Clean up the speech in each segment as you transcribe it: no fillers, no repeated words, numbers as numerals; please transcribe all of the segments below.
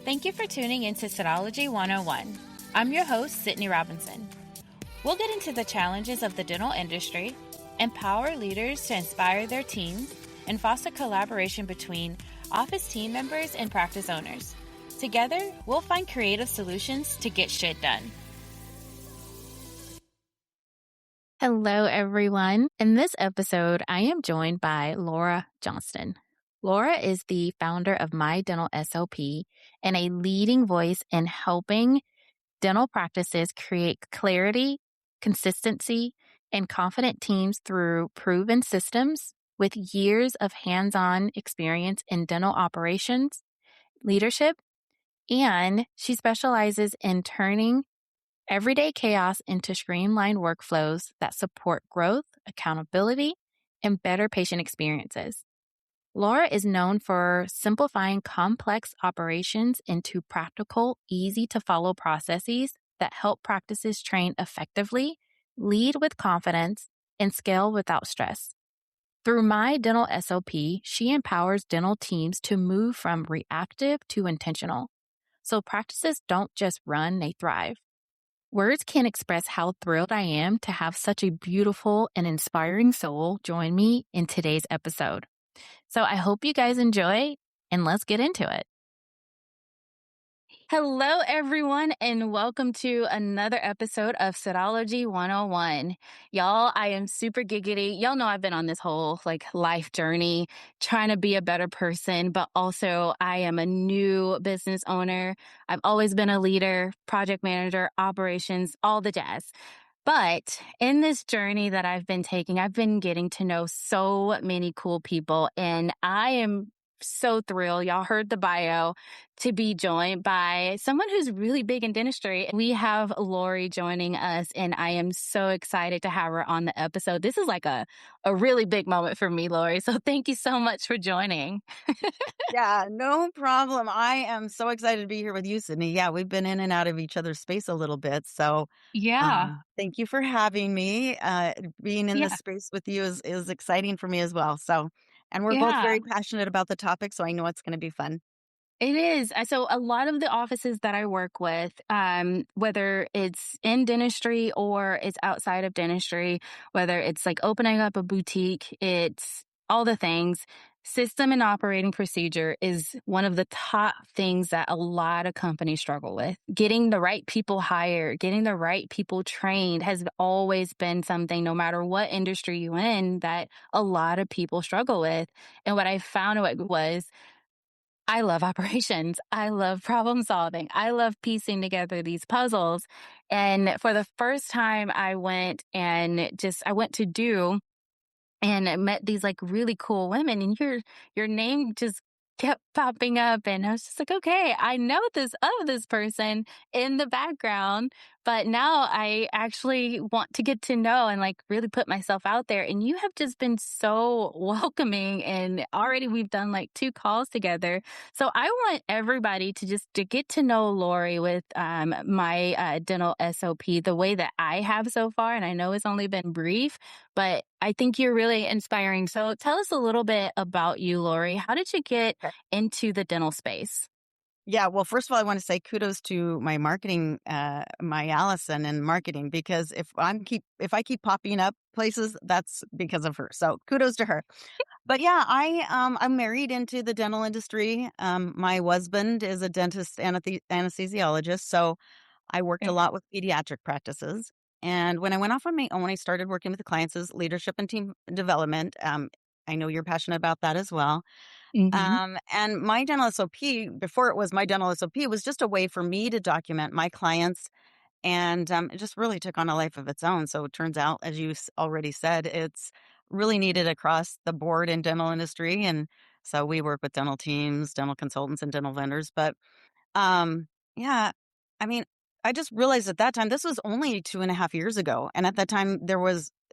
Thank you for tuning into Sydology 101. I'm your host, Sydney Robinson. We'll get into the challenges of the dental industry, empower leaders to inspire their teams, and foster collaboration between office team members and practice owners. Together, we'll find creative solutions to get shit done. Hello, everyone. In this episode, I am joined by Laura Johnston. Laura is the founder of My Dental SOP and a leading voice in helping dental practices create clarity, consistency, and confident teams through proven systems with years of hands-on experience in dental operations, leadership, and she specializes in turning everyday chaos into streamlined workflows that support growth, accountability, and better patient experiences. Laura is known for simplifying complex operations into practical, easy-to-follow processes that help practices train effectively, lead with confidence, and scale without stress. Through My Dental SOP, she empowers dental teams to move from reactive to intentional, so practices don't just run, they thrive. Words can't express how thrilled I am to have such a beautiful and inspiring soul join me in today's episode. So I hope you guys enjoy, and let's get into it. Hello, everyone, and welcome to another episode of Sydology 101. Y'all, I am super giggity. Y'all know I've been on this whole life journey, trying to be a better person, but also I am a new business owner. I've always been a leader, project manager, operations, all the jazz. But in this journey that I've been taking, I've been getting to know so many cool people, and I am so thrilled. Y'all heard the bio, to be joined by someone who's really big in dentistry. We have Lori joining us, and I am so excited to have her on the episode. This is like a really big moment for me, Lori. So thank you so much for joining. Yeah, no problem. I am so excited to be here with you, Sydney. Yeah, we've been in and out of each other's space a little bit. So Yeah. thank you for having me. Being in this Yeah. space with you is exciting for me as well. So, and we're both Yeah. very passionate about the topic, so I know it's going to be fun. It is. So a lot of the offices that I work with, whether it's in dentistry or it's outside of dentistry, whether it's like opening up a boutique, it's all the things. System and operating procedure is one of the top things that a lot of companies struggle with. Getting the right people hired, getting the right people trained has always been something, no matter what industry you're in, that a lot of people struggle with. And what I found was, I love operations. I love problem solving. I love piecing together these puzzles. And for the first time, I went to do and met these really cool women, and your name just kept popping up, and I was just like, okay, I know this person in the background, but now I actually want to get to know and really put myself out there. And you have just been so welcoming, and already we've done 2 calls together. So I want everybody to get to know Lori with my dental SOP the way that I have so far, and I know it's only been brief, but I think you're really inspiring. So tell us a little bit about you, Lori. How did you get into the dental space? Yeah, well, first of all, I want to say kudos to my marketing, my Allison in marketing, because if I keep popping up places, that's because of her. So kudos to her. But yeah, I'm married into the dental industry. My husband is a dentist anesthesiologist, so I worked a lot with pediatric practices. And when I went off on my own, I started working with the clients as leadership and team development. I know you're passionate about that as well. Mm-hmm. And my dental SOP, before it was my dental SOP, was just a way for me to document my clients. And it just really took on a life of its own. So it turns out, as you already said, it's really needed across the board in dental industry. And so we work with dental teams, dental consultants, and dental vendors. But yeah, I mean, I just realized at that time, this was only 2.5 years ago. And at that time,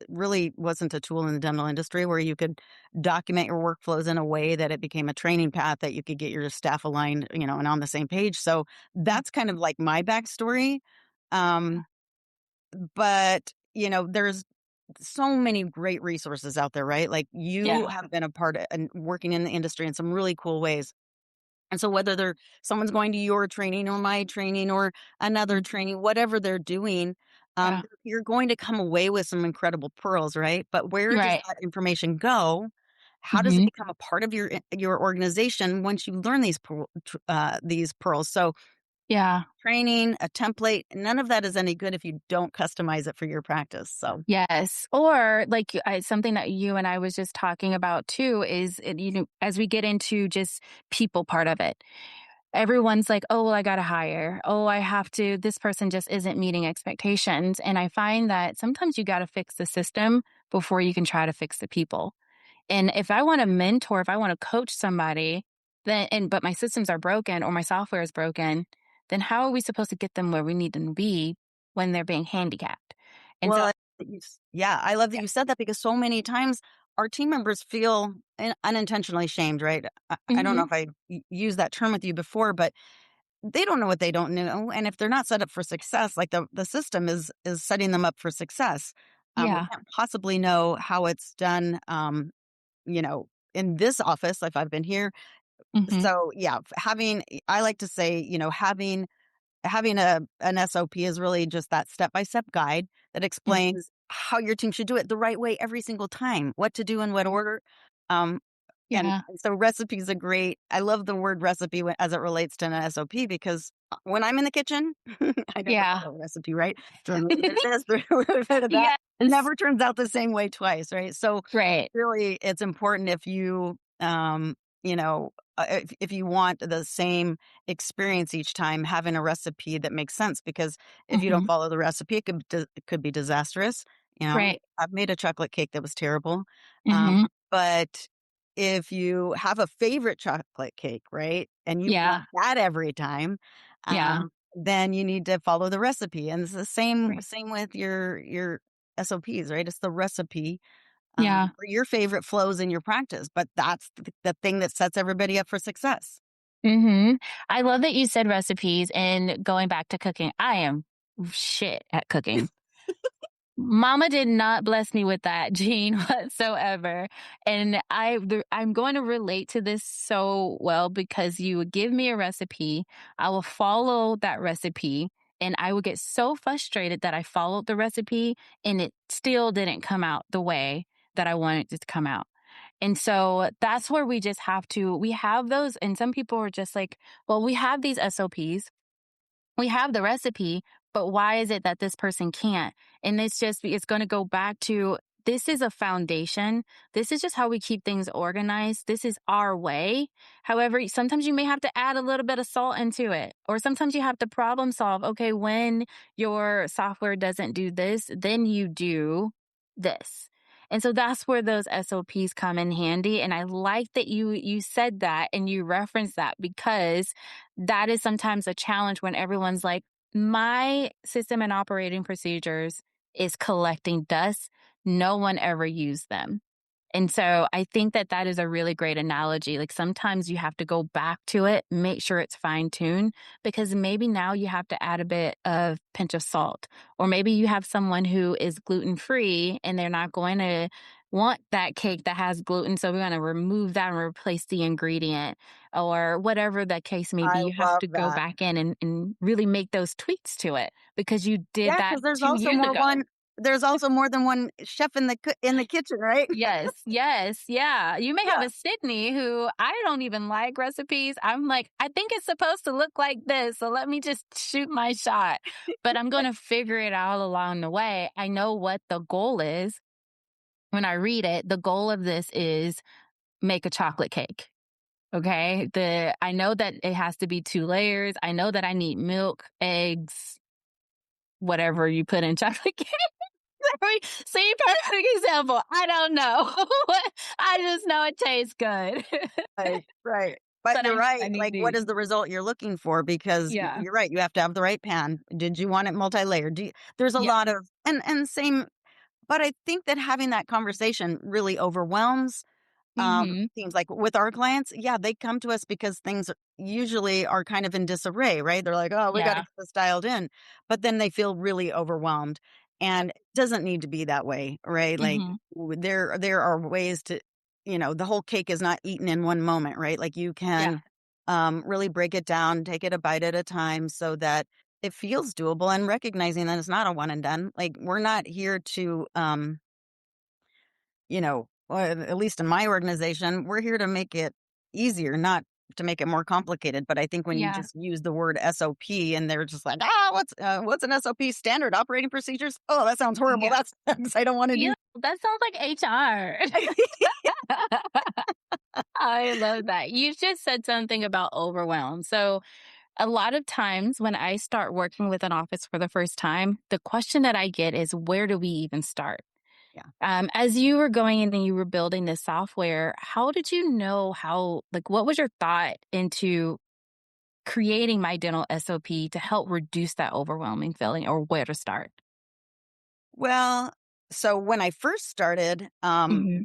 really wasn't a tool in the dental industry where you could document your workflows in a way that it became a training path that you could get your staff aligned, and on the same page. So that's kind of like my backstory. Um, but, there's so many great resources out there, right? Like you Yeah. have been a part of and working in the industry in some really cool ways. And so whether someone's going to your training or my training or another Mhm. training, whatever they're doing, Yeah. you're going to come away with some incredible pearls, right? But where does Right. that information go? How does it Mhm. become a part of your organization once you learn these pearls? So Yeah. training, a template, none of that is any good if you don't customize it for your practice. So Yes. Or like something that you and I was just talking about too is, as we get into just people part of it, everyone's like, oh, well, I got to hire. Oh, I have to, this person just isn't meeting expectations. And I find that sometimes you got to fix the system before you can try to fix the people. And if I want to mentor, if I want to coach somebody, but my systems are broken or my software is broken, then how are we supposed to get them where we need them to be when they're being handicapped? And so, well, yeah, I love that yeah. you said that because so many times our team members feel unintentionally shamed, right? I don't know Hmm. if I used that term with you before, but they don't know what they don't know, and if they're not set up for success, like the system is setting them up for success. We Yeah. can't possibly know how it's done, in this office if I've been here. Hmm. So yeah, I like to say, having an SOP is really just that step-by-step guide that Hmm. explains how your team should do it the right way every single time, what to do in what order. Um, and Yeah. so recipe is a great I love the word recipe as it relates to an SOP because when I'm in the kitchen, I never Yeah. follow a recipe, right? Throw a little bit of this, throw a little bit of that. Yes. Never turns out the same way twice, right? So Right. really, it's important if if you want the same experience each time, having a recipe that makes sense. Because if you don't Hmm. follow the recipe, it could be disastrous. Right. I've made a chocolate cake that was terrible, um, Hmm. but if you have a favorite chocolate cake, right, and you want Yeah. that every time, Yeah. then you need to follow the recipe. And it's the same Right. same with your SOPs, right? It's the recipe Yeah. or your favorite flows in your practice, but that's the thing that sets everybody up for success. I love that you said recipes and going back to cooking. I am shit at cooking. Mama did not bless me with that gene whatsoever. And I'm going to relate to this so well because you would give me a recipe, I will follow that recipe, and I would get so frustrated that I followed the recipe and it still didn't come out the way that I wanted it to come out. And so that's where we have those. And some people are just like, well, we have these SOPs, we have the recipe, but why is it that this person can't? And it's going to go back to, this is a foundation. This is just how we keep things organized. This is our way. However, sometimes you may have to add a little bit of salt into it, or sometimes you have to problem solve. Okay, when your software doesn't do this, then you do this. And so that's where those SOPs come in handy. And I like that you said that and you referenced that because that is sometimes a challenge when everyone's like, my system and operating procedures is collecting dust. No one ever used them. And so I think that that is a really great analogy. Like sometimes you have to go back to it, make sure it's fine tuned, because maybe now you have to add a bit of pinch of salt, or maybe you have someone who is gluten free and they're not going to want that cake that has gluten. So we're going to remove that and replace the ingredient, or whatever the case may be. I You have love to go that. back in and really make those tweaks to it because you did Yeah, that because there's 2 years ago. there's also more than one chef in the kitchen, right? Yes, yes, yeah. You may have Yeah. a Sydney who I don't even like recipes. I'm like, I think it's supposed to look like this, so let me just shoot my shot. But I'm going to figure it out along the way. I know what the goal is. When I read it, the goal of this is make a chocolate cake. Okay? The I know that it has to be 2 layers. I know that I need milk, eggs, whatever you put in chocolate cake. See, perfect example. I don't know. I just know it tastes good. Right, right. But But you're I right, need like, what these. is the result you're looking for? Because Yeah. you're right, you have to have the right pan. Did you want it multi-layered? There's a Yeah. lot of and same but I think that having that conversation really overwhelms Mhm. seems like with our clients, yeah, they come to us because things usually are kind of in disarray, right? They're like, "Oh, we gotta Yeah. get this dialed in," but then they feel really overwhelmed, and it doesn't need to be that way, right? Like, Mhm. there are ways to the whole cake is not eaten in one moment, right? Like, you Yeah. can really break it down, take it a bite at a time so that it feels doable and recognizing that it's not a one and done. Like we're not here to, at least in my organization, we're here to make it easier, not to make it more complicated. But I think when you Yeah. just use the word SOP and they're just like, what's an SOP? Standard operating procedures? Oh, that sounds horrible. Yeah. That's I don't want to Yeah. do. That sounds like HR. I love that. You just said something about overwhelm. So, a lot of times when I start working with an office for the first time, the question that I get is, where do we even start? Yeah. As you were going in and you were building this software, how did you know like, what was your thought into creating my dental SOP to help reduce that overwhelming feeling or where to start? Well, so when I first started, Hmm.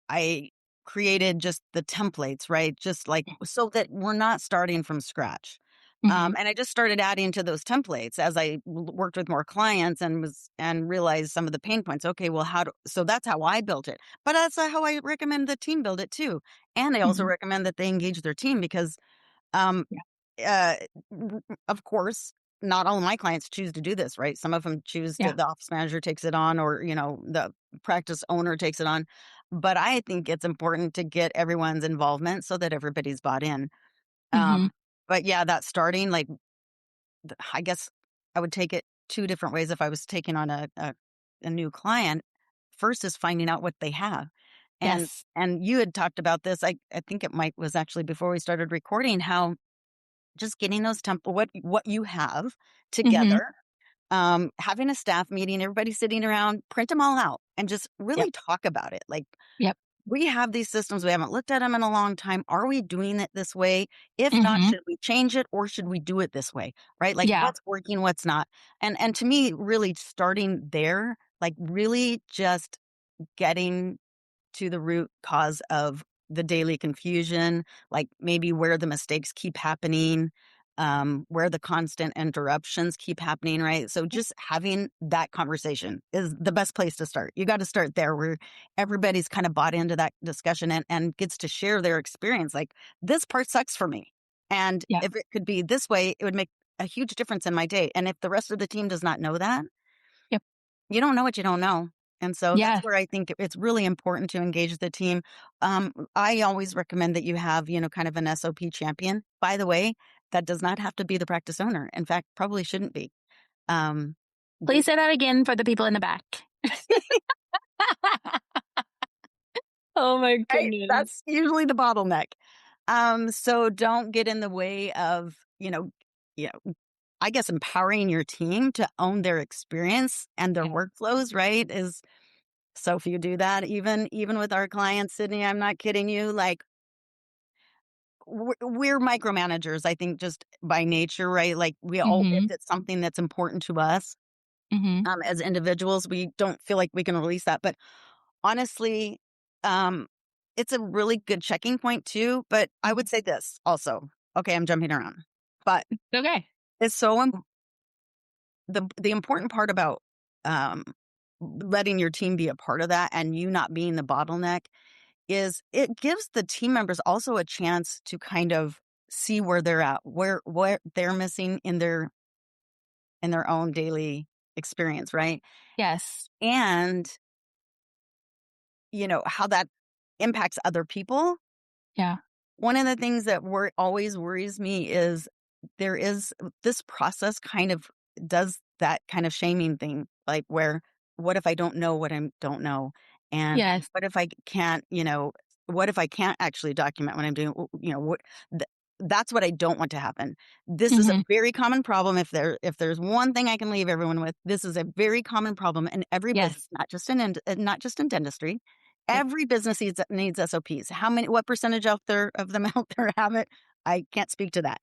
I created just the templates, right? Just like so that we're not starting from scratch. Hmm. And I just started adding to those templates as I worked with more clients and realized some of the pain points. Okay, well, so that's how I built it, but that's how I recommend the team build it too. And I also Hmm. recommend that they engage their team because um, Yeah. uh, of course, not all of my clients choose to do this, right? Some of them choose to, Yeah. the office manager takes it on, or, the practice owner takes it on. But I think it's important to get everyone's involvement so that everybody's bought in. Hmm. Um, but yeah, that starting, like, I guess I would take it two different ways if I was taking on a new client. First is finding out what they have. And Yes. and you had talked about this. I think it might was actually before we started recording how just getting those what you have Hmm. together, having a staff meeting, everybody sitting around, print them all out and just Yep. really talk about it. Like, Yep. we have these systems, we haven't looked at them in a long time. Are we doing it this way? If not, Hmm. should we change it or should we do it this way? Right? Like Yeah. what's working, what's not. And to me, really starting there, like really just getting to the root cause of the daily confusion, like maybe where the mistakes keep happening, where the constant interruptions keep happening, right? So just having that conversation is the best place to start. You got to start there where everybody's kind of bought into that discussion and gets to share their experience. Like, this part sucks for me. And Yeah. if it could be this way, it would make a huge difference in my day. And if the rest of the team does not know that, Yep. you don't know what you don't know. And so that's Yes. where I think it's really important to engage the team. I always recommend that you have, kind of an SOP champion. By the way, that does not have to be the practice owner. In fact, probably shouldn't be. Um, Please this, say that again for the people in the back. Oh my right? goodness. That's usually the bottleneck. So don't get in the way of, you know, I guess empowering your team to own their experience and their Yeah. workflows, right? Is so if you do that, even with our clients, Sydney, I'm not kidding you. Like we're micromanagers, I think, just by nature, right? Like we all, if Mhm. it's something that's important to us, Mhm. as individuals, we don't feel like we can release that. But honestly, um, it's a really good checking point too. But I Mhm. would say this also. Okay, I'm jumping around, but Okay. it's so the important part about um, letting your team be a part of that and you not being the bottleneck is it gives the team members also a chance to kind of see where they're at, where they're missing in their own daily experience, right? Yes. And how that impacts other people. Yeah. One of the things that always worries me is there is this process kind of does that kind of shaming thing, like where what if I don't know what I don't know? And Yes. what if I can't, what if I can't actually document what I'm doing? Th- that's what I don't want to happen. This is a Mhm. very common problem. If there's one thing I can leave everyone with, this is a very common problem in every business, Yes. not just in dentistry. Yep. Every business needs SOPs. What percentage out there of them out there have it? I can't speak to that.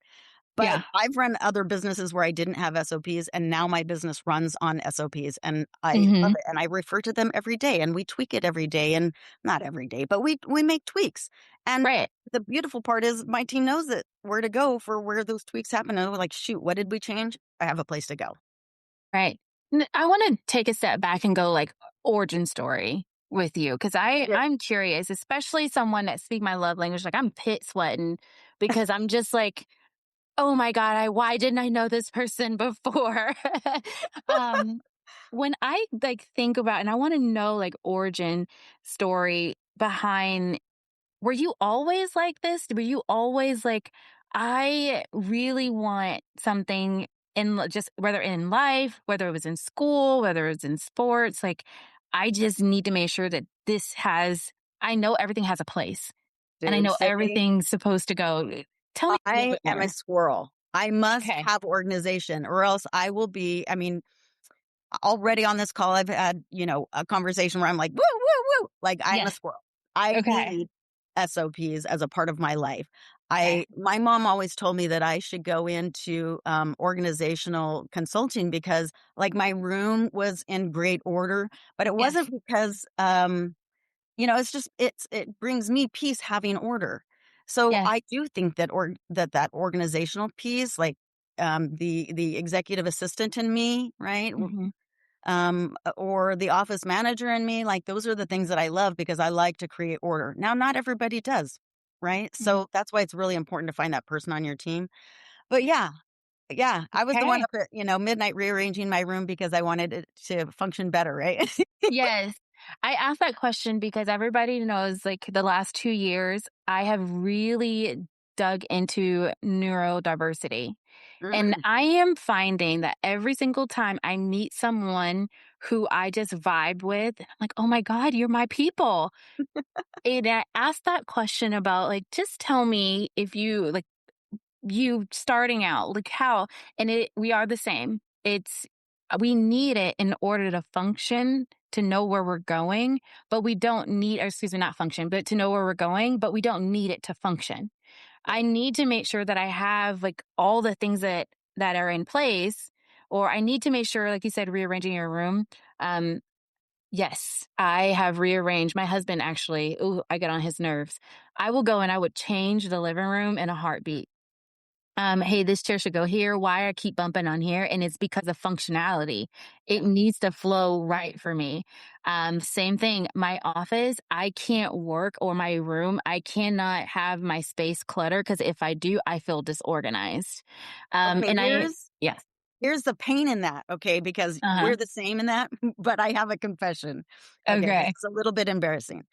But Yeah. I've run other businesses where I didn't have SOPs, and now my business runs on SOPs, and I love Mhm. it. And I refer to them every day, and we tweak it every day, and not every day, but we make tweaks. And Right. the beautiful part is my team knows that where to go for where those tweaks happen. And we're like, shoot, what did we change? I have a place to go. Right. I want to take a step back and go like origin story with you because Yeah. I'm curious, especially someone that speak my love language. Like I'm pit sweating because I'm just like, "Oh my god, I why didn't I know this person before?" Um, when I, like, think about and I wanna know, like, origin story behind were you always like this? Were you always like, "I really want something in just whether in life, whether it was in school, whether it was in sports, like, I just need to make sure that this has I know everything has a place, and I Dude, know Sydney, everything's supposed to go." Tell me a little I bit am a more. squirrel. I must Okay. have organization or else I will be, I mean, already on this call, I've had, a conversation where I'm like, woo, woo, woo. Like I'm a Yes. squirrel. I Okay. need SOPs as a part of my life. Okay. My mom always told me that I should go into organizational consulting because like my room was in great order, but it Yes. wasn't because, it's just, it brings me peace having order. So Yes. I do think that, that organizational piece, like, the executive assistant in me, right? Mhm. Or the office manager in me, like those are the things that I love because I like to create order. Now, not everybody does, right? Mhm. So that's why it's really important to find that person on your team. But yeah, yeah, I was the one Okay. up at, midnight rearranging my room because I wanted it to function better, right? Yes. I asked that question because everybody knows, like, the last 2 years, I have really dug into neurodiversity, and Mm. I am finding that every single time I meet someone who I just vibe with, I'm like, "Oh my god, you're my people." And I asked that question about, like, "Just tell me if you like, you starting out, like, how?" And we are the same. It's we need it in order to function, to know where we're going, but we don't need or excuse me, not function, but to know where we're going, but we don't need it to function. I need to make sure that I have, like, all the things that are in place, or I need to make sure, like you said, rearranging your room. Um, yes, I have rearranged my husband actually, ooh, I get on his nerves. I will go and I would change the living room in a heartbeat. Hey, this chair should go here. Why I keep bumping on here? And it's because of functionality. It needs to flow right for me. Same thing. My office, I can't work or my room, I cannot have my space clutter because if I do, I feel disorganized. Okay, And I, yes. here's the pain in that, okay, because Uh huh. we're the same in that, but I have a confession. Okay, this Okay. is a little bit embarrassing.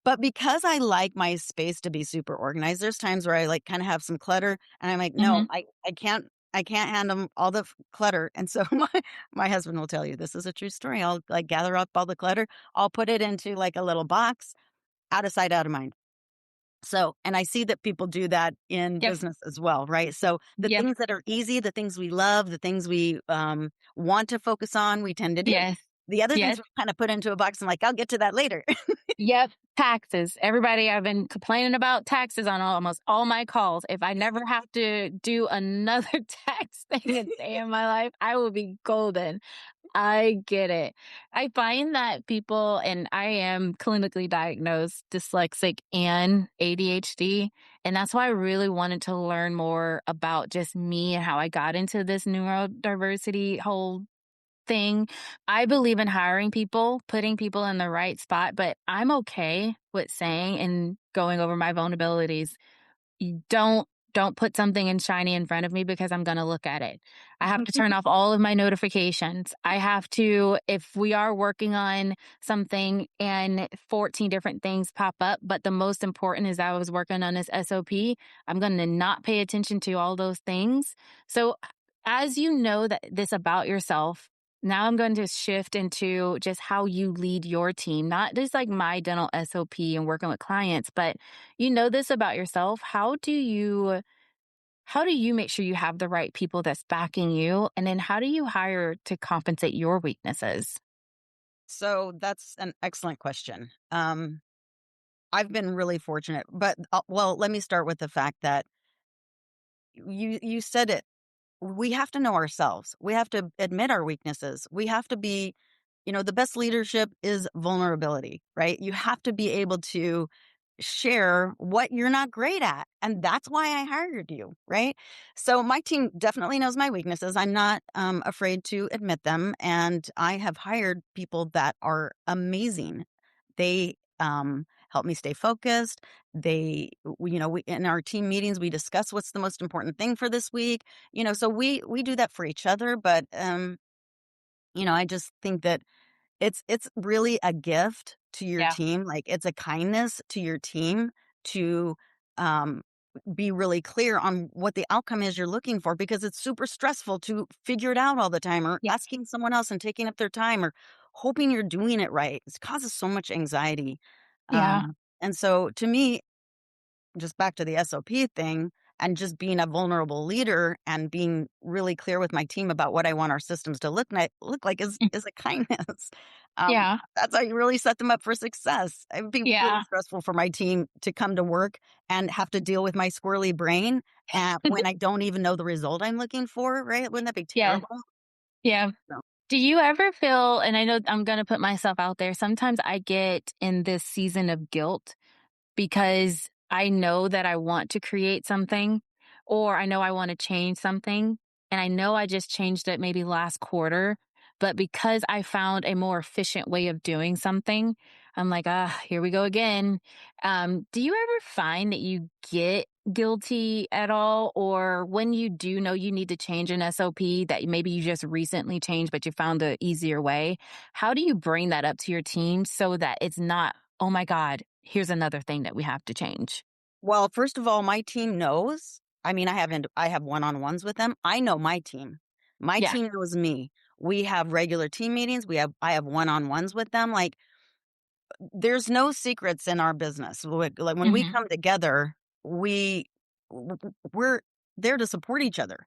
But because I like my space to be super organized, there's times where I like kind of have some clutter and I'm like, Hmm. no, I can't handle all the clutter. And so my husband will tell you this is a true story. I'll like gather up all the clutter, I'll put it into like a little box, out of sight, out of mind. So, and I see that people do that in Yep. business as well, right? So, the Yep. things that are easy, the things we love, the things we want to focus on, we tend to do. Yes. The other things Yes. we kind of put into a box and like, I'll get to that later. Yep, taxes. Everybody, I've been complaining about taxes on almost all my calls. If I never have to do another tax thing a day in my life, I will be golden. I get it. I find that people, and I am clinically diagnosed dyslexic and ADHD. And that's why I really wanted to learn more about just me and how I got into this neurodiversity whole thing. I believe in hiring people, putting people in the right spot, but I'm okay with saying and going over my vulnerabilities. You don't put something in shiny in front of me because I'm gonna look at it. I have to turn off all of my notifications. I have to if we are working on something and 14 different things pop up, but the most important is I was working on this SOP, I'm gonna not pay attention to all those things. So, as you know that this about yourself, now I'm going to shift into just how you lead your team, not just like my dental SOP and working with clients, but you know this about yourself. How do you make sure you have the right people that's backing you? And then how do you hire to compensate your weaknesses? So, that's an excellent question. I've been really fortunate, but well, let me start with the fact that you said it. We have to know ourselves. We have to admit our weaknesses. We have to be, the best leadership is vulnerability, right? You have to be able to share what you're not great at. And that's why I hired you, right? So my team definitely knows my weaknesses. I'm not afraid to admit them. And I have hired people that are amazing. They help me stay focused. We in our team meetings, we discuss what's the most important thing for this week. So we do that for each other, but I just think that it's really a gift to your Yeah. team, like, it's a kindness to your team to, um, be really clear on what the outcome is you're looking for, because it's super stressful to figure it out all the time, or Yeah. asking someone else and taking up their time, or hoping you're doing it right. It causes so much anxiety, Yeah. and so to me, just back to the SOP thing, and just being a vulnerable leader and being really clear with my team about what I want our systems to look like Mm. is a kindness. Yeah. That's how you really set them up for success. It would be really Yeah. stressful for my team to come to work and have to deal with my squirrely brain when I don't even know the result I'm looking for, right? Wouldn't that be Yeah. terrible? Yeah. So, Do you ever feel, and I know I'm going to put myself out there, sometimes I get in this season of guilt because I know that I want to create something or I know I want to change something. And I know I just changed it maybe last quarter. But because I found a more efficient way of doing something, I'm like, here we go again. Do you ever find that you get guilty at all? Or when you do know you need to change an SOP that maybe you just recently changed, but you found the easier way? How do you bring that up to your team so that it's not, oh my God, here's another thing that we have to change? well, first of all, my team knows. I mean, I have one-on-ones with them. I know my team. My Yeah. team knows me. We have regular team meetings. I have one-on-ones with them. Like, there's no secrets in our business. Like when we Hmm. come together, we we're there to support each other.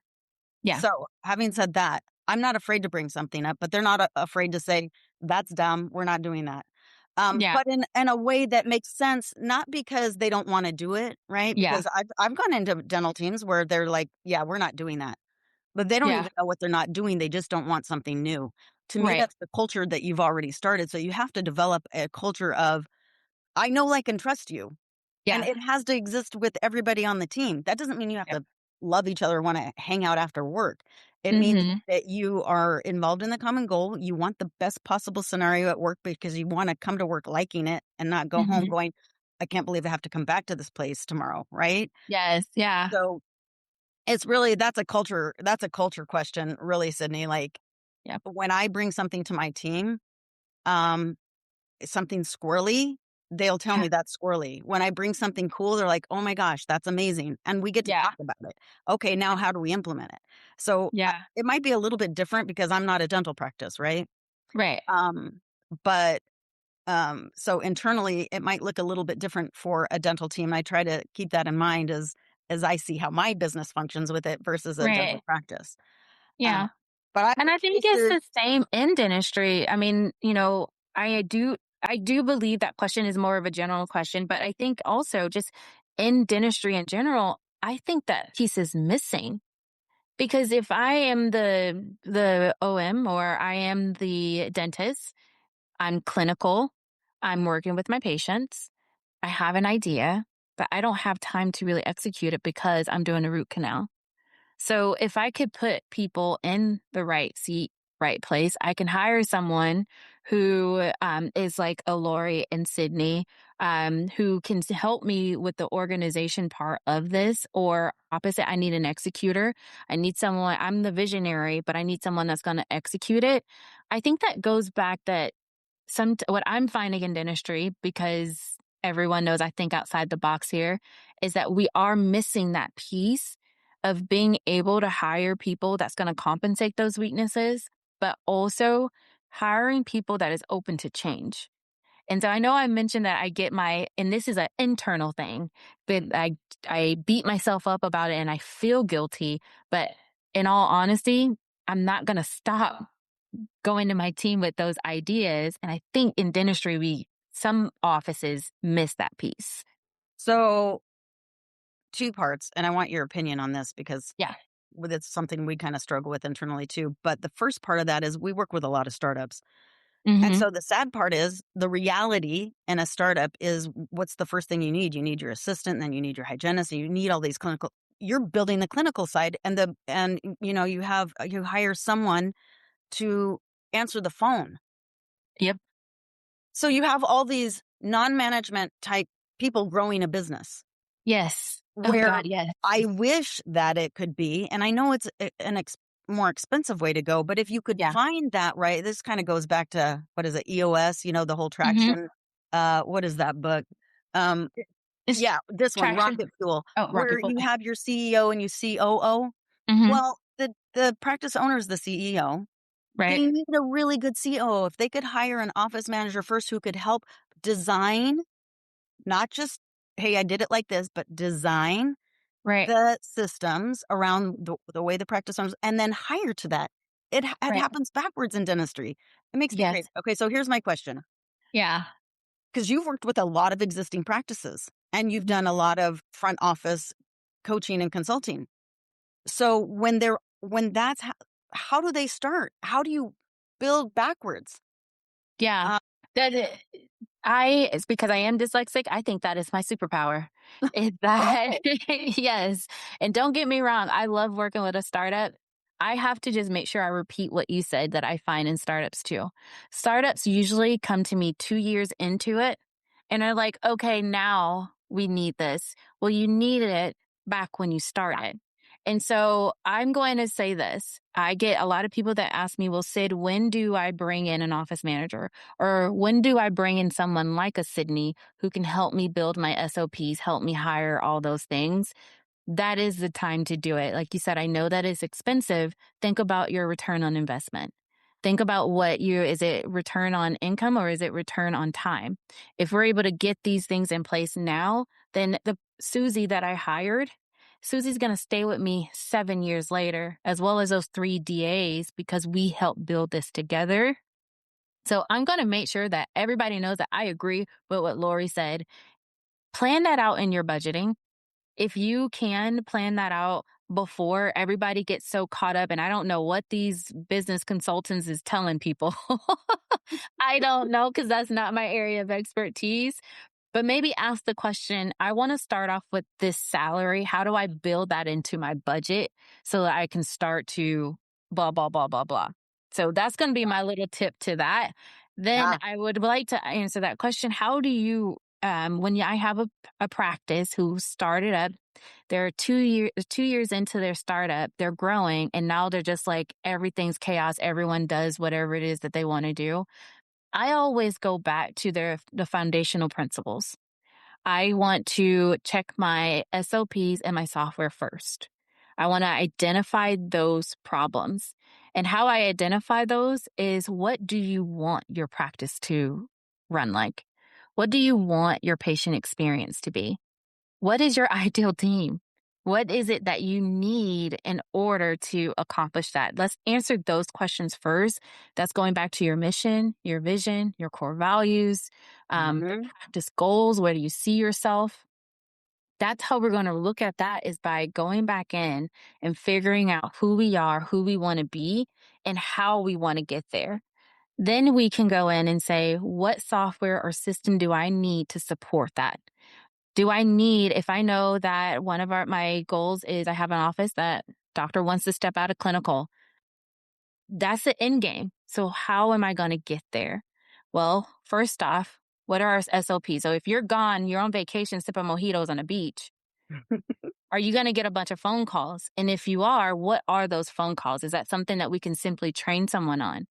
Yeah. So, having said that, I'm not afraid to bring something up, but they're not afraid to say, "That's dumb. We're not doing that." Yeah. But in a way that makes sense, not because they don't want to do it, right? Yeah. Because I've gone into dental teams where they're like, "Yeah, we're not doing that," but they don't Yeah. even know what they're not doing. They just don't want something new. To me, Right. that's the culture that you've already started. So you have to develop a culture of, I know, like, and trust you. And Yeah. it has to exist with everybody on the team. That doesn't mean you have Yep. to love each other, wanna hang out after work. It means Hmm. that you are involved in the common goal. You want the best possible scenario at work because you wanna come to work liking it and not go home Hmm. going, "I can't believe I have to come back to this place tomorrow," right? Yes. Yeah. So, it's really that's a culture question, really, Sydney. Like, Yep. when I bring something to my team, um something squirrely, they'll tell Yeah. me that's squirrely. When I bring something cool, they're like, "Oh my gosh, that's amazing." And we get to Yeah. talk about it. Okay, now how do we implement it? So, Yeah. it might be a little bit different because I'm not a dental practice, right? Right. Um, but, so internally, it might look a little bit different for a dental team. I try to keep that in mind as I see how my business functions with it versus a dental Right. practice. Um, Yeah. but I And have I think it's cases. the same in dentistry. I mean, I do believe that question is more of a general question, but I think also just in dentistry in general, I think that piece is missing. Because if I am the OM or I am the dentist, I'm clinical, I'm working with my patients, I have an idea, but I don't have time to really execute it because I'm doing a root canal. So if I could put people in the right seat, right place, I can hire someone who is like a Lori in Sydney, who can help me with the organization part of this. Or opposite, I need an executor. I need someone. I'm the visionary, but I need someone that's going to execute it. I think that goes back that what I'm finding in dentistry, because everyone knows I think outside the box here, is that we are missing that piece of being able to hire people that's going to compensate those weaknesses, but also hiring people that is open to change. And so I know I mentioned that I get and this is an internal thing, but I beat myself up about it and I feel guilty. But in all honesty, I'm not going to stop going to my team with those ideas. And I think in dentistry, some offices miss that piece. So, 2 parts, and I want your opinion on this because Yeah. it's something we kinda struggle with internally too. But the first part of that is we work with a lot of startups. And Hmm. so the sad part is the reality in a startup is, what's the first thing you need? You need your assistant, and then you need your hygienist, and you need all these clinical. You're building the clinical side, you hire someone to answer the phone. Yep. So you have all these non-management type people growing a business Yes. Oh where God, yes. I wish that it could be, and I know it's more expensive way to go, but if you could Yeah. find that right, this kind of goes back to what is it, EOS, the whole Mhm. traction. What is that book? Um, It's yeah, this one, traction. Rocket Fuel, Oh, where rocket. you Okay. have your CEO and you COO. Mhm. Well, the practice owner is the CEO. Right. They need a really good COO. If they could hire an office manager first who could help design, not just, hey, I did it like this, but design Right. the systems around the way the practice owners, and then hire to that. It Right. happens backwards in dentistry. It makes me Yes. crazy. Okay, so here's my question, Yeah. because you've worked with a lot of existing practices, and you've Mhm. done a lot of front office coaching and consulting. So when that's how do they start? How do you build backwards? Yeah. Uh, That it's because I am dyslexic, I think that is my superpower. Is that oh, yes, and don't get me wrong, I love working with a startup. I have to just make sure I repeat what you said that I find in startups too. Startups usually come to me 2 years into it and are like, "Okay, now we need this." Well, you needed it back when you started. And so I'm going to say this. I get a lot of people that ask me, "Well, Sid, when do I bring in an office manager? Or when do I bring in someone like a Sydney who can help me build my SOPs, help me hire all those things?" That is the time to do it. Like you said, I know that is expensive. Think about your return on investment. Think about is it return on income or is it return on time? If we're able to get these things in place now, then the Susie that I hired, Susie's going to stay with me 7 years later, as well as those three DAs, because we helped build this together. So I'm going to make sure that everybody knows that I agree with what Lori said. Plan that out in your budgeting. If you can plan that out before everybody gets so caught up, and I don't know what these business consultants is telling people. I don't know because that's not my area of expertise. But maybe ask the question, I want to start off with this salary. How do I build that into my budget so that I can start to blah, blah, blah, blah, blah. So that's going to be my little tip to that. Then yeah. I would like to answer that question. How do you, I have a practice who started up, they're 2 years into their startup, they're growing, and now they're just like everything's chaos. Everyone does whatever it is that they want to do. I always go back to the foundational principles. I want to check my SOPs and my software first. I want to identify those problems. And how I identify those is, what do you want your practice to run like? What do you want your patient experience to be? What is your ideal team? What is it that you need in order to accomplish that? Let's answer those questions first. That's going back to your mission, your vision, your core values, the Mhm. practice goals. Where do you see yourself? That's how we're going to look at that, is by going back in and figuring out who we are, who we want to be, and how we want to get there. Then we can go in and say, what software or system do I need to support that? Do I need, if I know that one of my goals is I have an office that doctor wants to step out of clinical, that's the end game. So how am I going to get there? Well, first off, what are our SOPs? So if you're gone, you're on vacation sipping mojitos on a beach, are you going to get a bunch of phone calls? And if you are, what are those phone calls? Is that something that we can simply train someone on?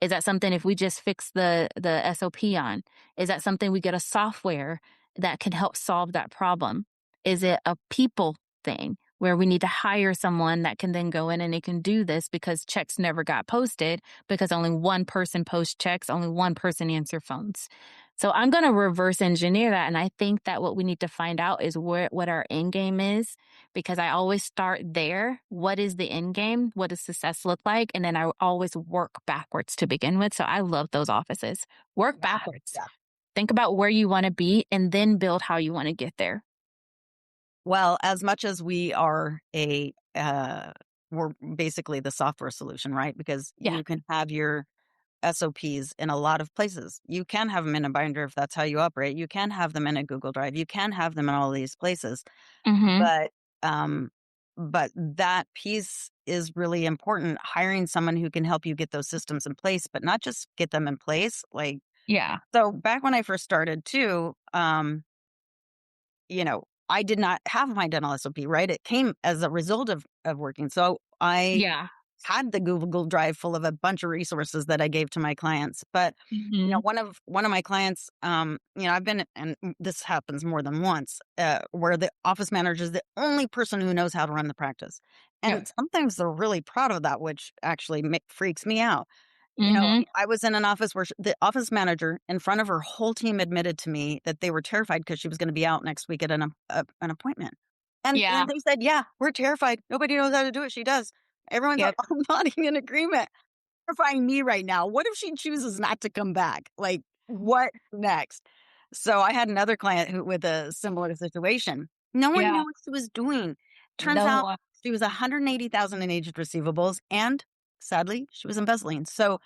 Is that something if we just fix the SOP on? Is that something we get a software that can help solve that problem? Is it a people thing where we need to hire someone that can then go in and they can do this because checks never got posted because only one person posts checks, only one person answers phones? So I'm going to reverse engineer that. And I think that what we need to find out is what our end game is, because I always start there. What is the end game? What does success look like? And then I always work backwards to begin with. So I love those offices. Work Yeah. backwards. Yeah. Think about where you want to be and then build how you want to get there. Well, as much as we're basically the software solution, right? Because Yeah. you can have your SOPs in a lot of places. You can have them in a binder if that's how you operate. You can have them in a Google Drive. You can have them in all these places. Hmm. But um but that piece is really important. Hiring someone who can help you get those systems in place, but not just get them in place. Like, Yeah. So back when I first started too, I did not have my dental SOP, right? It came as a result of working. So I Yeah. had the Google Drive full of a bunch of resources that I gave to my clients. But Mhm. one of my clients, I've been, and this happens more than once, where the office manager is the only person who knows how to run the practice, Yep. and sometimes they're really proud of that, which actually freaks me out. Mhm. I was in an office where the office manager, in front of her whole team, admitted to me that they were terrified because she was going to be out next week at an appointment. And Yeah. they said, "Yeah, we're terrified. Nobody knows how to do it. She does." Everyone's Yep. all nodding in agreement. Terrifying me right now. What if she chooses not to come back? Like, what next? So I had another client who with a similar situation. No one Yeah. knew what she was doing. Turns No out one. she was 180,000 in aged receivables, and sadly, she was embezzling. So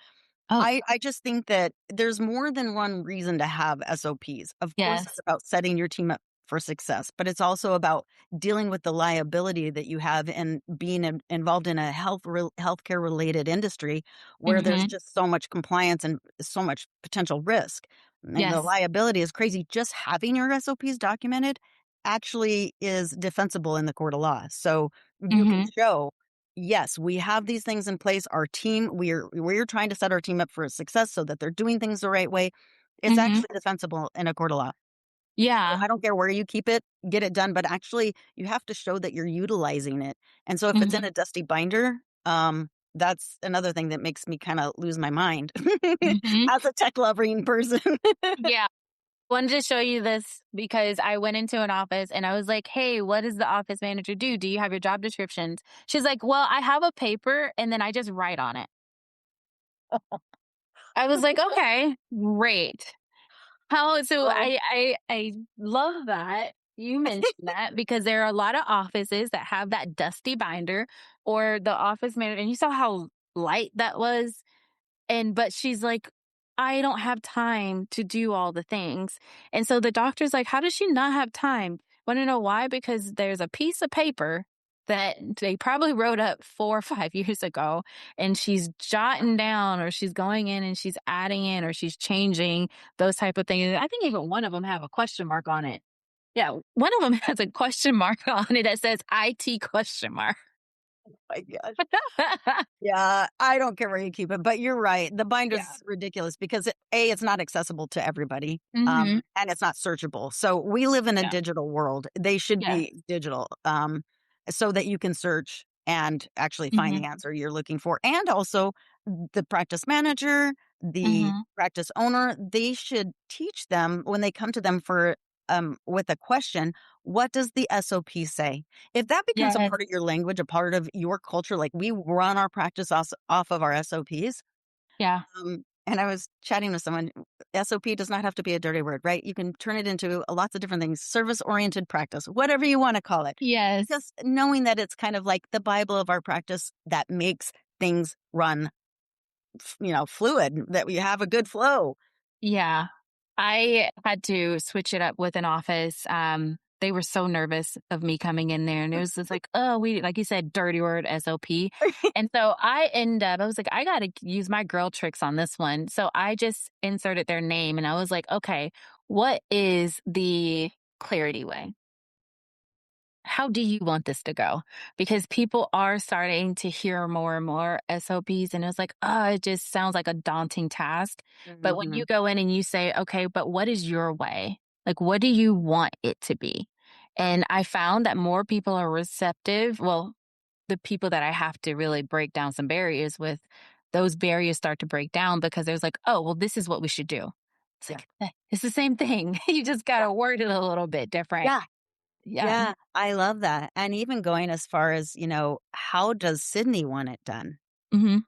Oh, I just think that there's more than one reason to have SOPs. Of course, it's yes. about setting your team up for success, but it's also about dealing with the liability that you have in being involved in a healthcare related industry where there's Mhm. just so much compliance and so much potential risk. And the Yes. liability is crazy. Just having your SOPs documented actually is defensible in the court of law. So you can Mhm. show, yes, we have these things in place. Our team, we're trying to set our team up for success so that they're doing things the right way. It's Mhm. actually defensible in a court of law. So Yeah. I don't care where you keep it, get it done, but actually you have to show that you're utilizing it. And so if it's in Mhm. a dusty binder, that's another thing that makes me kind of lose my mind Mhm. as a tech loving person. Yeah. Wanted to show you this because I went into an office and I was like, "Hey, what does the office manager do? Do you have your job descriptions?" She's like, "Well, I have a paper and then I just write on it." I was like, "Okay, great." How so Oh, I love that you mentioned that because there are a lot of offices that have that dusty binder or the office manager and you saw how light that was. And but she's like, "I don't have time to do all the things." And so the doctor's like, "How does she not have time?" Wanna know why? Because there's a piece of paper that they probably wrote up 4 or 5 years ago, and she's jotting down or she's going in and she's adding in or she's changing those type of things. I think even one of them have a question mark on it. Yeah, one of them has a question mark on it that says IT question mark. my gosh. Yeah, I don't care where you keep it, but you're right. The Yeah. binder's ridiculous because it's not accessible to everybody, Mhm. and it's not searchable. So we live in a Yeah. digital world. They should Yeah. be digital, so that you can search and actually find the Mhm. answer you're looking for. And also, the practice manager, the Mhm. practice owner, they should teach them when they come to them for with a question. What does the SOP say? If that becomes a Yes. part of your language, a part of your culture, like we run our practice off of our SOPs. Yeah. And I was chatting with someone, SOP does not have to be a dirty word, right? You can turn it into lots of different things, service oriented practice, whatever you want to call it. Yes. Just knowing that it's kind of like the Bible of our practice that makes things run, fluid, that we have a good flow. Yeah. I had to switch it up with an office. They were so nervous of me coming in there and it was just like, oh, we, like you said, dirty word SOP. And so I was like, I got to use my girl tricks on this one. So I just inserted their name and I was like, okay, what is the clarity way? How do you want this to go? Because people are starting to hear more and more SOPs, and it's like, oh, it just sounds like a daunting task. But when you Mhm. go in and you say, okay, but what is your way? Like, what do you want it to be? And I found that more people are receptive. Well, the people that I have to really break down some barriers with, those barriers start to break down because there's like, oh, well, this is what we should do. It's Yeah. like, it's the same thing. You just got Yeah. to word it a little bit different. Yeah. Yeah. Yeah. I love that. And even going as far as, how does Sydney want it done? Hmm.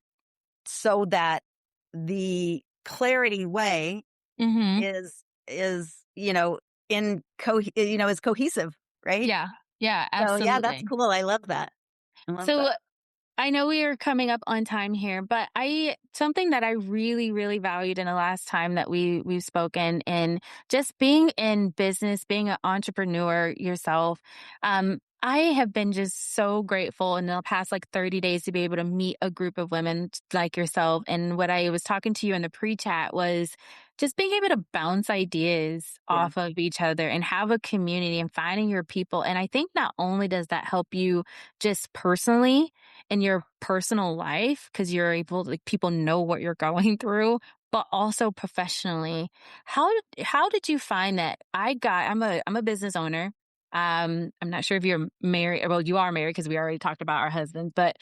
So that the clarity way Hmm. is, is cohesive, right? Yeah. Yeah, So, yeah, that's absolutely. cool. I love that. I love So that. I know we are coming up on time here, but I something that I really, really valued in the last time that we've spoken and just being in business, being an entrepreneur yourself. I have been just so grateful in the past like 30 days to be able to meet a group of women like yourself. And what I was talking to you in the pre chat was just being able to bounce ideas Yeah. off of each other and have a community and finding your people. And I think not only does that help you just personally in your personal life, because you're able to, like, people know what you're going through, but also professionally. How did you find that? I'm a business owner. I'm not sure if you're married. Well, you are married because we already talked about our husbands, but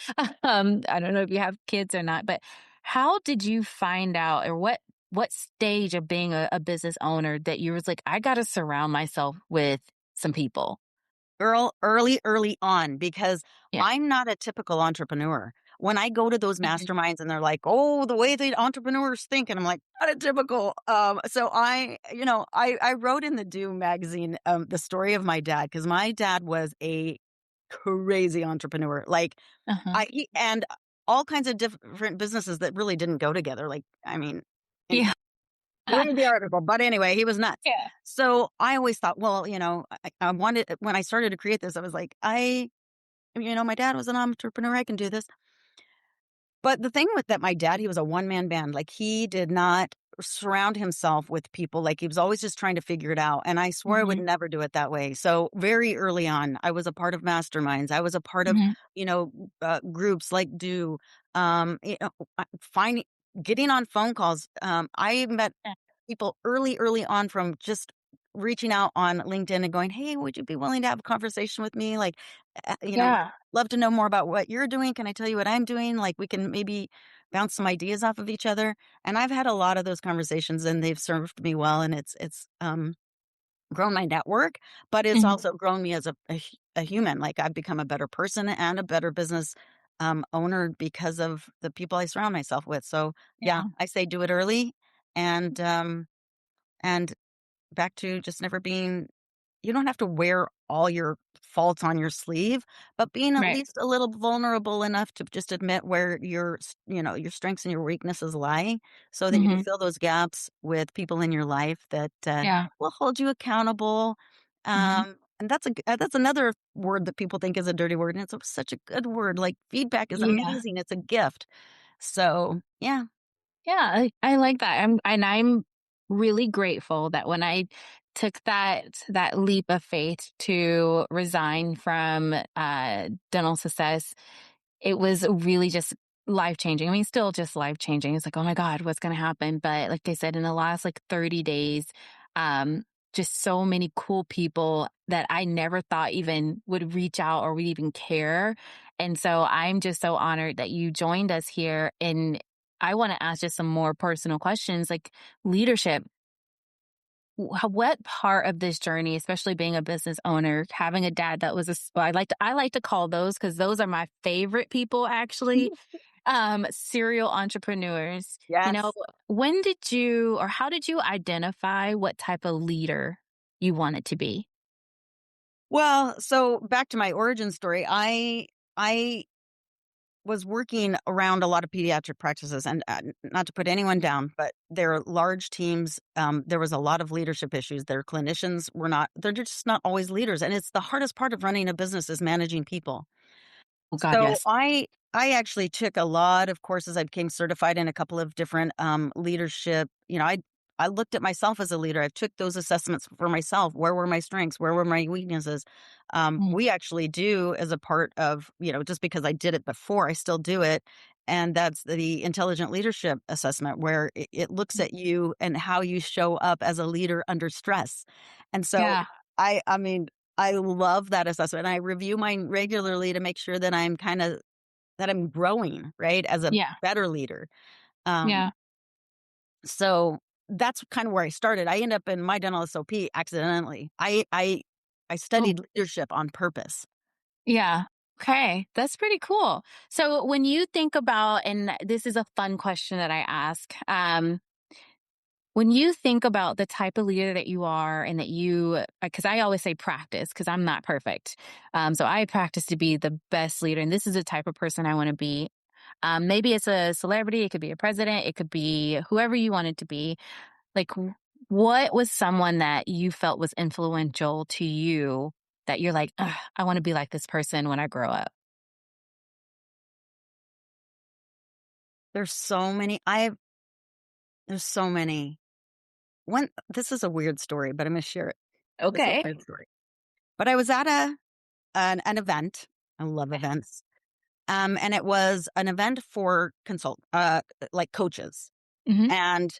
I don't know if you have kids or not. But how did you find out, or what stage of being a business owner that you was like, I got to surround myself with some people? Girl, early, early on, because Yeah. I'm not a typical entrepreneur. When I go to those Mhm. masterminds and they're like, "Oh, the way the entrepreneurs think," and I'm like, "Not a typical." So I wrote in the Do magazine the story of my dad because my dad was a crazy entrepreneur. Like Uh-huh. and all kinds of different businesses that really didn't go together. Like, I mean, Yeah. read the article, but anyway, he was nuts. Yeah. So I always thought, well, I wanted when I started to create this, I was like, my dad was an entrepreneur. I can do this. But the thing with that, my dad, he was a one man band. Like he did not surround himself with people. Like he was always just trying to figure it out. And I swore I would Hmm. never do it that way. So very early on, I was a part of masterminds. I was a part of, Hmm. groups like Do, finding, getting on phone calls. I met people early, early on from just reaching out on LinkedIn and going, "Hey, would you be willing to have a conversation with me? Like, Yeah. love to know more about what you're doing. Can I tell you what I'm doing? Like, we can maybe bounce some ideas off of each other." And I've had a lot of those conversations, and they've served me well. And it's grown my network, but it's Hmm. also grown me as a human. Like, I've become a better person and a better business owner because of the people I surround myself with. So, yeah, Yeah. I say do it early, and and back to just never being you don't have to wear all your faults on your sleeve, but being at Right. least a little vulnerable enough to just admit where your strengths and your weaknesses lie so that you can Hmm. fill those gaps with people in your life that Yeah. will hold you accountable. Hmm. And that's another word that people think is a dirty word. And it's such a good word. Like feedback is Yeah. amazing. It's a gift. So, yeah. Yeah, I like that. I'm really grateful that when I took that leap of faith to resign from dental success, it was really just life changing. I mean, still just life changing. It's like, oh my God, what's going to happen? But like I said, in the last like 30 days, um, just so many cool people that I never thought even would reach out or would even care. And so I'm just so honored that you joined us here. And I want to ask just some more personal questions like leadership. What part of this journey, especially being a business owner, having a dad that was well, I like to call those because those are my favorite people actually, serial entrepreneurs. You know, Yes. when did you or how did you identify what type of leader you wanted to be? Well, so back to my origin story, I was working around a lot of pediatric practices and not to put anyone down, but they're large teams. There was a lot of leadership issues. Their clinicians were not, they're just not always leaders. And it's the hardest part of running a business is managing people. Oh God, So yes. I actually took a lot of courses. I became certified in a couple of different leadership. I looked at myself as a leader. I took those assessments for myself. Where were my strengths? Where were my weaknesses? Mm, We actually do as a part of just because I did it before, I still do it. And that's the intelligent leadership assessment, where it looks mm. at you and how you show up as a leader under stress. And so Yeah, I mean, I love that assessment. I review mine regularly to make sure that I'm growing, right, as a yeah, better leader. Um, yeah. so that's kind of where I started. I end up in my dental SOP accidentally. I Oh, studied leadership on purpose. yeah. Okay, that's pretty cool. So when you think about, and this is a fun question that I ask, when you think about the type of leader that you are and that you, because I always say practice because I'm not perfect. So I practice to be the best leader. And this is the type of person I want to be. Maybe it's a celebrity, it could be a president, it could be whoever you want it to be. Like, what was someone that you felt was influential to you that you're like, "Ugh, I want to be like this person when I grow up?" There's so many. There's so many. One This is a weird story, but I'm gonna share it. It's a Okay. weird story. But I was at an event. I love events. And it was an event for like coaches. Mhm. And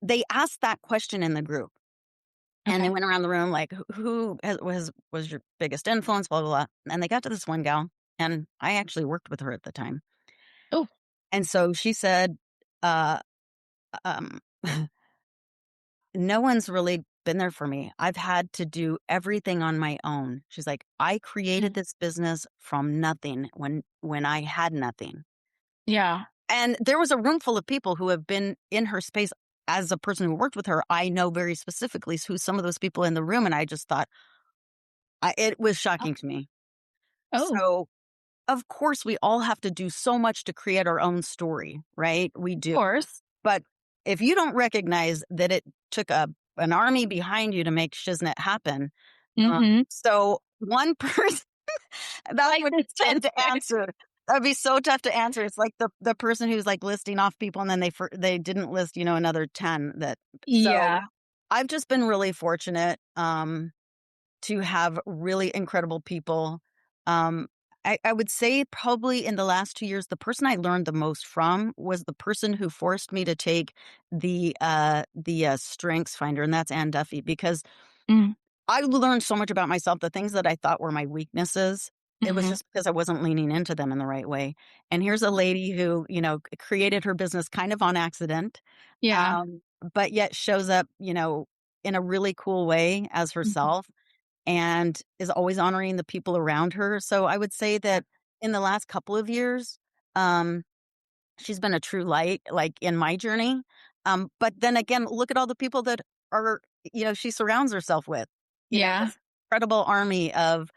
they asked that question in the group. And they Okay. went around the room like, was your biggest influence, blah, blah, blah. And they got to this one gal, and I actually worked with her at the time. Oh, And so she said, uh, um, no one's really been there for me. I've had to do everything on my own. She's like, I created mm, this business from nothing when I had nothing. yeah. And there was a room full of people who have been in her space. As a person who worked with her, I know very specifically who some of those people in the room, and I just thought it was Oh, shocking to me. oh, So, of course, we all have to do so much to create our own story, right? We of do. course. But if you don't recognize that it took an army behind you to make Shiznit happen, Mhm. so one person that Like would be this tough kid. to answer. That'd be so tough to answer. It's like the person who's like listing off people and then they didn't list, another 10 that. So Yeah. I've just been really fortunate to have really incredible people. Um I would say probably in the last 2 years, the person I learned the most from was the person who forced me to take the strengths finder, and that's Ann Duffy, because Mm, I learned so much about myself. The things that I thought were my weaknesses, it was mhm. just because I wasn't leaning into them in the right way. And here's a lady who, created her business kind of on accident, Yeah. um, but yet shows up, in a really cool way as Mhm. herself, and is always honoring the people around her. So I would say Yeah. that in the last couple of years, um, she's been a true light, like, in my journey. But then again, look at all the people that are, she surrounds herself with. Yeah. This incredible army of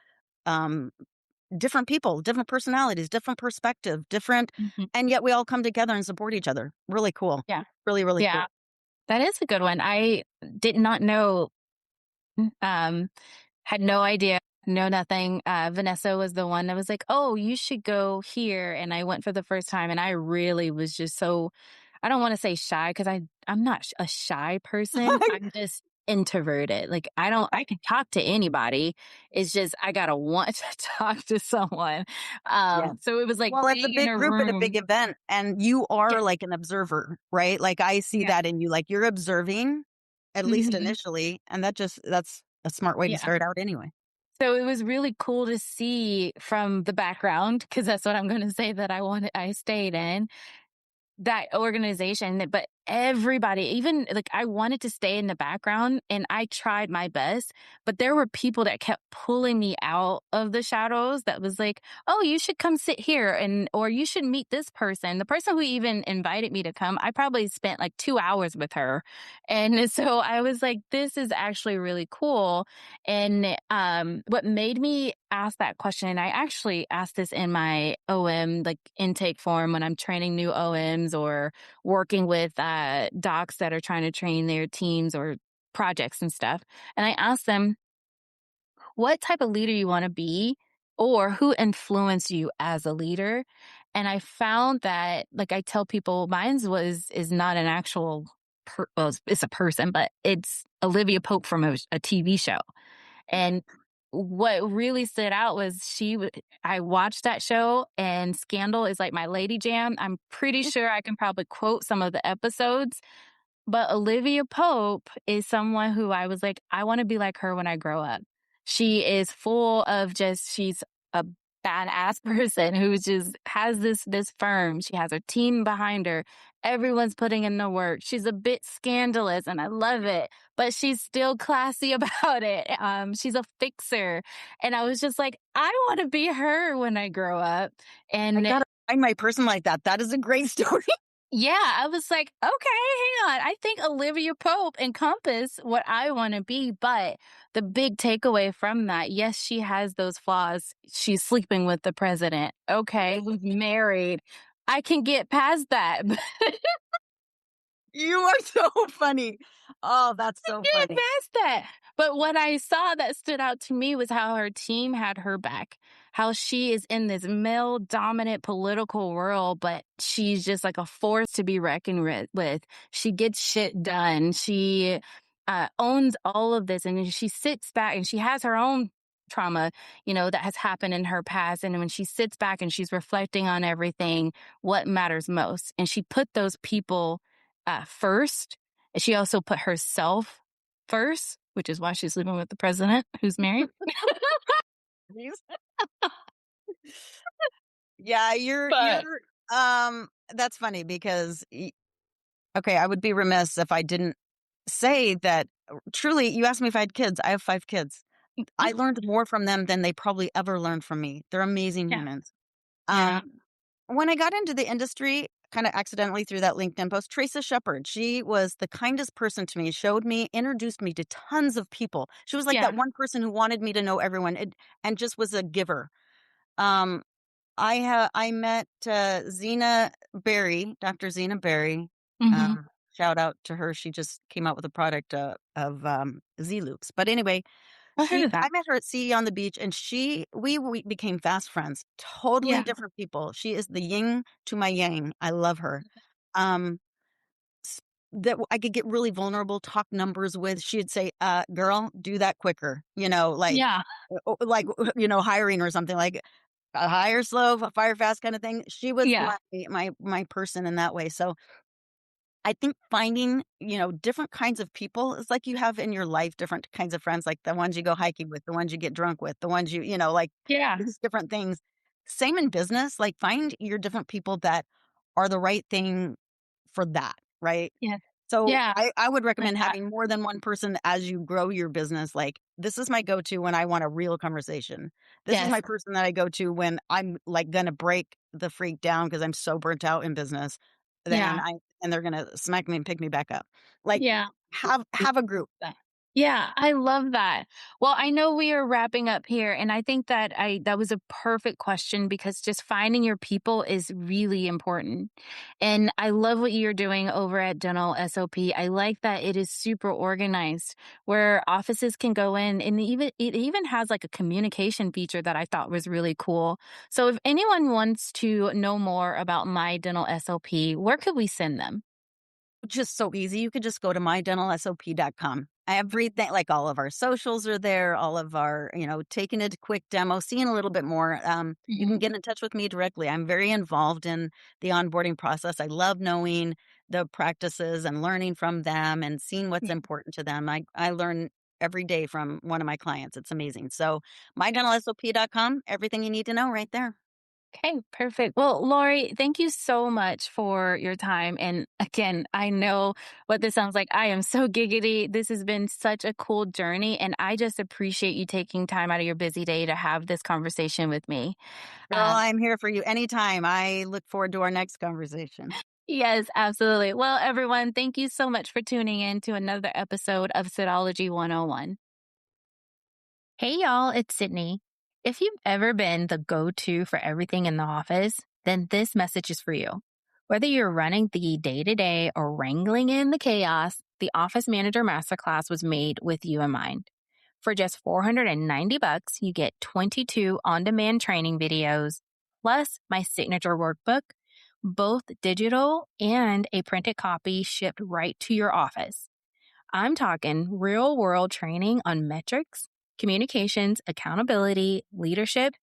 um, different people, different personalities, different perspective, Mhm. and yet we all come together and support each other. Really cool. Yeah. Really, really Yeah. cool. That is a good one. I did not know, um, had no idea, know nothing. Vanessa was the one that was like, "Oh, you should go here." And I went for the first time, and I really was just so, I don't want to say shy, because I'm not a shy person. I'm just introverted. Like, I can talk to anybody. It's just I gotta want to talk to someone. Yeah. So it was like Well, it's a being in big a group at a big room. event, and you Yeah. are like an observer, right? Like, I see Yeah. that in you, like, you're observing, at least Mhm. initially, and that's a smart way to Yeah. start out anyway. So it was really cool to see from the background, because that's what I'm going to say that I stayed in that organization, but everybody, even like I wanted to stay in the background and I tried my best, but there were people that kept pulling me out of the shadows that was like, "Oh, you should come sit here," and or "You should meet this person." The person who even invited me to come, I probably spent like 2 hours with her. And so I was like, this is actually really cool. And what made me ask that question, I actually asked this in my OM like intake form when I'm training new OMs or working with docs that are trying to train their teams or projects and stuff. And I asked them, what type of leader you want to be, or who influenced you as a leader. And I found that, like, I tell people, mine's was is not an actual well, it's a person, but it's Olivia Pope from a TV show. And what really stood out was I watched that show, and Scandal is like my lady jam. I'm pretty sure I can probably quote some of the episodes, but Olivia Pope is someone who I was like, I want to be like her when I grow up. She is full of she's a badass person who just has this firm. She has her team behind her. Everyone's putting in the work. She's a bit scandalous and I love it, but she's still classy about it. She's a fixer. And I was just like, I want to be her when I grow up. I And gotta find my person like that. That is a great story. yeah, I was like, okay, hang on. I think Olivia Pope encompass what I want to be. But the big takeaway from that, yes, she has those flaws. She's sleeping with the president. Okay, was married. I can get past that. But You are so funny. Oh, that's so get funny. past that. But what I saw that stood out to me was how her team had her back. How she is in this male dominant political world, but she's just like a force to be reckoned with. She gets shit done. She owns all of this, and she sits back and she has her own trauma, that has happened in her past. And when she sits back and she's reflecting on everything, what matters most. And she put those people first. And she also put herself first, which is why she's living with the president who's married. Yeah, But that's funny because okay, I would be remiss if I didn't say that truly, you asked me if I had kids. I have 5 kids. I oh, learned more from them than they probably ever learned from me. They're amazing yeah, humans. yeah, Um, when I got into the industry, kind of accidentally through that LinkedIn post, Teresa Shepard, she was the kindest person to me, showed me, introduced me to tons of people. She was like that yeah. one person who wanted me to know everyone and just was a giver. Um, I met, Zena Berry, Dr. Zena Berry. Hmm. Shout out to her. She just came out with a product, of, Z-Loops. But anyway, I heard of I that. met her at Sea on the beach, and we became fast friends. Totally Yeah, different people. She is the yin to my yang. I love her. Um, s that I could get really vulnerable, talk numbers with. She'd say, "Girl, do that quicker," yeah, hiring or something like hire slow, fire fast kinda thing. She was yeah. my person in that way. So I think finding, different kinds of people is like you have in your life different kinds of friends, like the ones you go hiking with, the ones you get drunk with, the ones like Yeah. these different things. Same in business, like find your different people that are the right thing for that, right? Yes. So Yeah. I would Like recommend that. having more than one person as you grow your business. Like, this is my go-to when I want a real conversation. This is Yes. my person that I go to when I'm like gonna break the freak down because I'm so burnt out in business. Then Yeah. I and they're gonna smack me and pick me back up. Like, Yeah. have a group. That. Yeah, I love that. Well, I know we are wrapping up here, and I think that was a perfect question because just finding your people is really important. And I love what you're doing over at Dental SOP. I like that it is super organized where offices can go in, and it even has like a communication feature that I thought was really cool. So if anyone wants to know more about My Dental SOP, where could we send them? Just so easy. You could just go to mydentalsop.com. Everything, like all of our socials are there, all of our, taking a quick demo, seeing a little bit more. You can Mhm. get in touch with me directly. I'm very involved in the onboarding process. I love knowing the practices and learning from them and seeing what's important to them. I learn every day from one of my clients. It's amazing. So mydentalsop.com, everything you need to know right there. Okay, perfect. Well, Lori, thank you so much for your time. And again, I know what this sounds like. I am so giggity. This has been such a cool journey. And I just appreciate you taking time out of your busy day to have this conversation with me. Girl, Um, I'm here for you anytime. I look forward to our next conversation. yes, absolutely. Well, everyone, thank you so much for tuning in to another episode of Sydology 101. Hey, y'all, it's Sydney. If you've ever been the go to for everything in the office, then this message is for you. Whether you're running the day to day or wrangling in the chaos, the Office Manager Masterclass was made with you in mind. For just $490, you get 22 on demand training videos, plus my signature workbook, both digital and a printed copy shipped right to your office. I'm talking real world training on metrics, communications, accountability, leadership,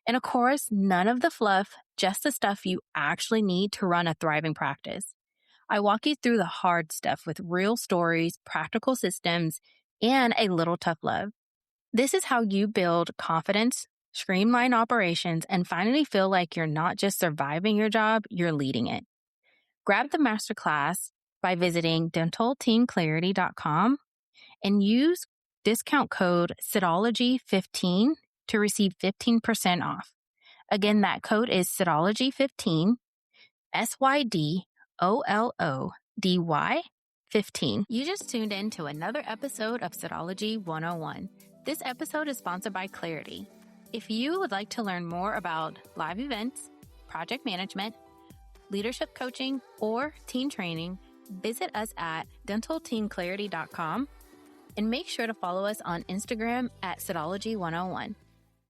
and of course, none of the fluff, just the stuff you actually need to run a thriving practice. I walk you through the hard stuff with real stories, practical systems, and a little tough love. This is how you build confidence, streamline operations, and finally feel like you're not just surviving your job, you're leading it. Grab the masterclass by visiting dentalteamclarity.com and use discount code Sydology15 to receive 15% off. Again, that code is Sydology15, SYDOLODY 15. You just tuned in to another episode of Sydology 101. This episode is sponsored by Clarity. If you would like to learn more about live events, project management, leadership coaching, or team training, visit us at dentalteamclarity.com And make sure to follow us on Instagram at Sydology101.